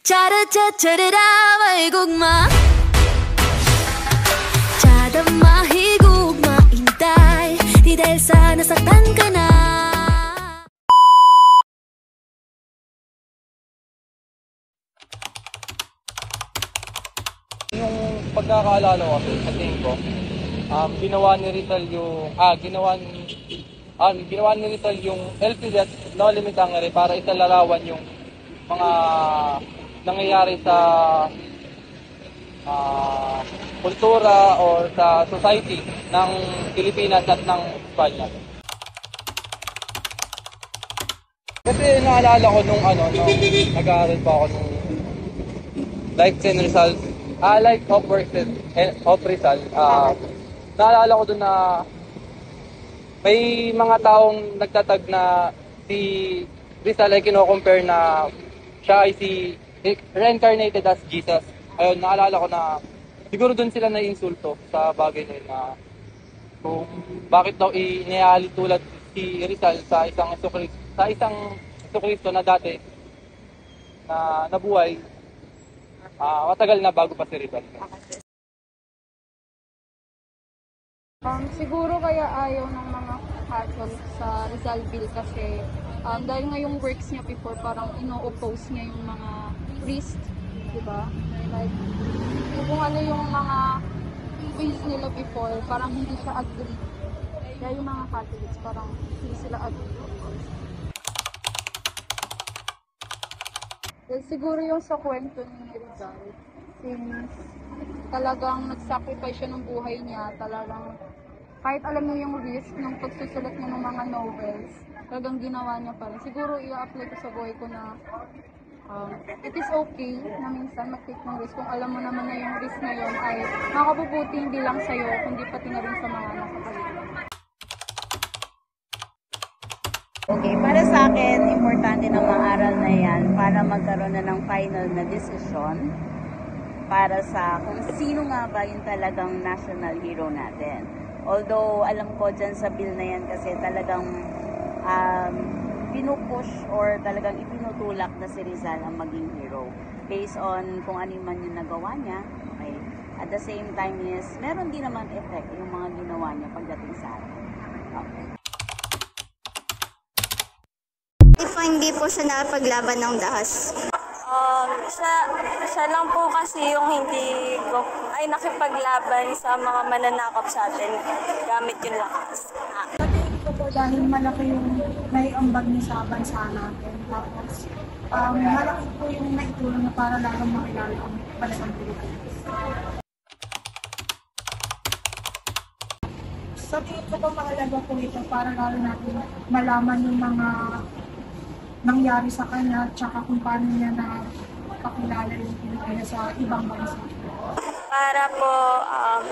Charara may gugma Chadama higugma intay Di dahil sa nasaktan ka na. Yung pagkakaalala ko kasi sa tingin ko, ginawa ni Rizal yung LPD at No Limit Hungary para italarawan yung mga nangyayari sa kultura or sa society ng Pilipinas at ng Espanya. Kasi naalala ko nung nag-aaral pa ako nung Life in Rizal, Life of Rizal, naalala ko dun na may mga taong nagtatag na si Rizal ay kino-compare na siya ay si reincarnated as Jesus. Ayun, naalala ko na siguro dun sila na-insulto sa bagay na yun, na kung bakit daw iniali tulad si Rizal sa isang Jesucristo na dati na nabuhay matagal na bago pa si Rizal. Siguro kaya ayaw ng mga Catholics sa Rizal Bill kasi dahil nga yung works niya before parang ino-oppose niya yung mga priest, di ba? Like, kung ano yung mga ways nila before, parang hindi siya agree. Kaya yung mga Catholics parang hindi sila agree. Well, siguro yung sa kwento ni Rizal, since talagang nag-sacrifice siya ng buhay niya, talagang kahit alam niyo yung risk ng pagsusulat niya ng mga novels, talagang ginawa niya pa rin. Siguro i-apply ko sa buhay ko na it is okay na minsan mag-take ng risk kung alam mo naman na yung risk na yun ay makabubuti hindi lang sa'yo, kundi pati na rin sa mga nasa paligid. Okay, para sa akin, importante na maaral na yan para magkaroon na ng final na decision para sa kung sino nga ba yung talagang national hero natin. Although, alam ko dyan sa bill na yan kasi talagang pinupush or talagang ipinutulak na si Rizal ang maging hero. Based on kung ano man yung nagawa niya. Okay. At the same time is, meron din naman effect yung mga ginawa niya pagdating sa atin. Okay. Hindi po siya nakapaglaban ng dahas. Siya lang po kasi yung hindi nakipaglaban sa mga mananakop sa atin gamit yung lakas. Sa tingin ko po dahil malaki yung may ambag niya sa bansa natin. Tapos malaki po yung naitulong na para lalong makilala ang bansang Pilipinas. Sa tingin ko po mahalaga po ito para lalo natin malaman yung mga nangyari sa kanya, tsaka kung paano niya na pakilala yung Pilipinas sa ibang bansa. Para po,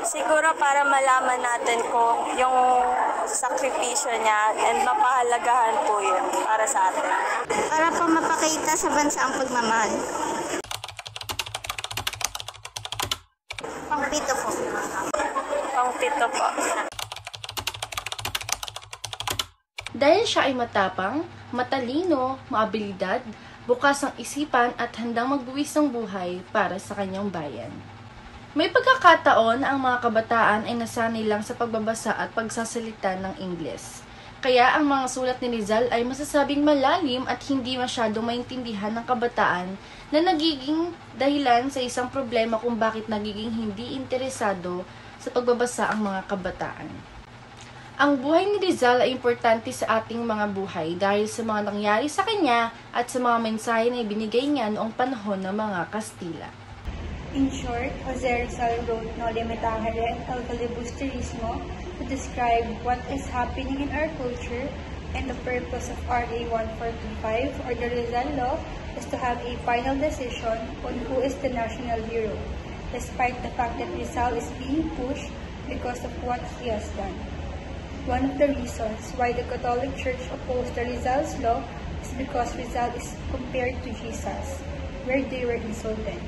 siguro para malaman natin kung yung sakripisyo niya and mapahalagahan po yun para sa atin. Para po mapakita sa bansa ang pagmamahal. Pangpito po. Pangpito po. Dahil siya ay matapang, matalino, maabilidad, bukas ang isipan at handang magbuwis ng buhay para sa kanyang bayan. May pagkakataon na ang mga kabataan ay nasanay lang sa pagbabasa at pagsasalita ng Ingles. Kaya ang mga sulat ni Rizal ay masasabing malalim at hindi masyadong maintindihan ng kabataan na nagiging dahilan sa isang problema kung bakit nagiging hindi interesado sa pagbabasa ang mga kabataan. Ang buhay ni Rizal ay importante sa ating mga buhay dahil sa mga nangyari sa kanya at sa mga mensahe na ibinigay niya noong panahon ng mga Kastila. In short, Jose Rizal wrote No Limit Hungary and El Filibusterismo to describe what is happening in our culture, and the purpose of RA 1425 or the Rizal Law is to have a final decision on who is the national hero, despite the fact that Rizal is being pushed because of what he has done. One of the reasons why the Catholic Church opposed the Rizal's law is because Rizal is compared to Jesus, where they were insulted.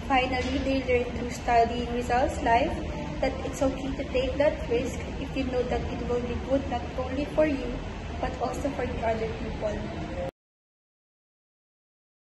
Finally, they learned through studying Rizal's life that it's okay to take that risk if you know that it will be good not only for you, but also for the other people.